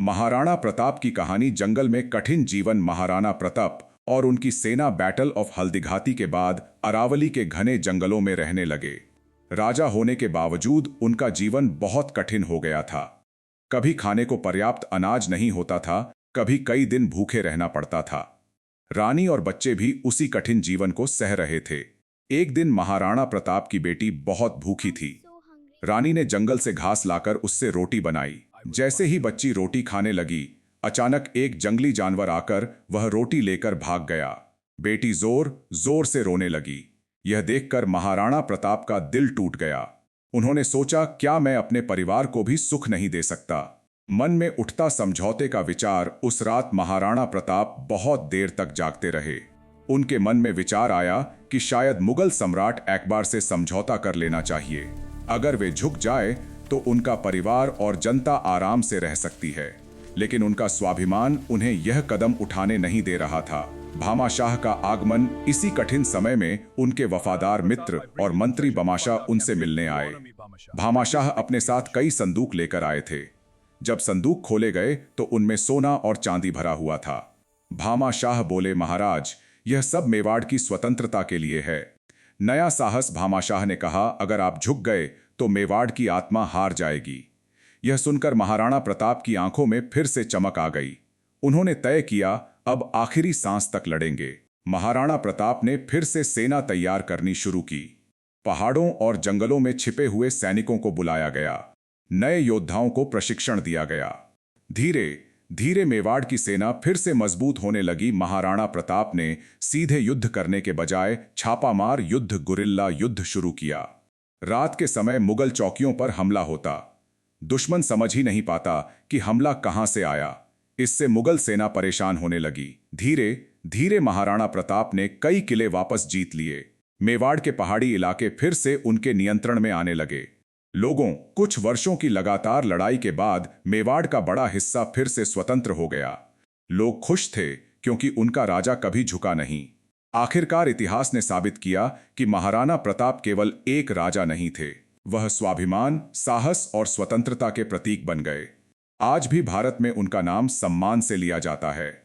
महाराणा प्रताप की कहानी जंगल में कठिन जीवन। महाराणा प्रताप और उनकी सेना बैटल ऑफ हल्दीघाटी के बाद अरावली के घने जंगलों में रहने लगे। राजा होने के बावजूद उनका जीवन बहुत कठिन हो गया था। कभी खाने को पर्याप्त अनाज नहीं होता था, कभी कई दिन भूखे रहना पड़ता था। रानी और बच्चे भी उसी कठिन जीवन को सह रहे थे। एक दिन महाराणा प्रताप की बेटी बहुत भूखी थी। रानी ने जंगल से घास लाकर उससे रोटी बनाई। जैसे ही बच्ची रोटी खाने लगी, अचानक एक जंगली जानवर आकर वह रोटी लेकर भाग गया। बेटी जोर जोर से रोने लगी। यह देखकर महाराणा प्रताप का दिल टूट गया। उन्होंने सोचा, क्या मैं अपने परिवार को भी सुख नहीं दे सकता? मन में उठता समझौते का विचार। उस रात महाराणा प्रताप बहुत देर तक जागते रहे। उनके मन में विचार आया कि शायद मुगल सम्राट अकबर से समझौता कर लेना चाहिए। अगर वे झुक जाए तो उनका परिवार और जनता आराम से रह सकती है। लेकिन उनका स्वाभिमान उन्हें यह कदम उठाने नहीं दे रहा था। भामाशाह का आगमन इसी कठिन समय में उनके वफादार मित्र और मंत्री बमाशाह उनसे मिलने आए। भामाशाह अपने साथ कई संदूक लेकर आए थे। जब संदूक खोले गए तो उनमें सोना और चांदी भरा हुआ था। भामाशाह बोले, महाराज, यह सब मेवाड़ की स्वतंत्रता के लिए है। नया साहस। भामाशाह ने कहा, अगर आप झुक गए तो मेवाड़ की आत्मा हार जाएगी। यह सुनकर महाराणा प्रताप की आंखों में फिर से चमक आ गई। उन्होंने तय किया, अब आखिरी सांस तक लड़ेंगे। महाराणा प्रताप ने फिर से सेना तैयार करनी शुरू की। पहाड़ों और जंगलों में छिपे हुए सैनिकों को बुलाया गया। नए योद्धाओं को प्रशिक्षण दिया गया। धीरे धीरे मेवाड़ की सेना फिर से मजबूत होने लगी। महाराणा प्रताप ने सीधे युद्ध करने के बजाय छापामार युद्ध, गुरिल्ला युद्ध शुरू किया। रात के समय मुगल चौकियों पर हमला होता। दुश्मन समझ ही नहीं पाता कि हमला कहां से आया। इससे मुगल सेना परेशान होने लगी। धीरे धीरे महाराणा प्रताप ने कई किले वापस जीत लिए। मेवाड़ के पहाड़ी इलाके फिर से उनके नियंत्रण में आने लगे। लोगों, कुछ वर्षों की लगातार लड़ाई के बाद मेवाड़ का बड़ा हिस्सा फिर से स्वतंत्र हो गया। लोग खुश थे क्योंकि उनका राजा कभी झुका नहीं। आखिरकार इतिहास ने साबित किया कि महाराणा प्रताप केवल एक राजा नहीं थे, वह स्वाभिमान, साहस और स्वतंत्रता के प्रतीक बन गए। आज भी भारत में उनका नाम सम्मान से लिया जाता है।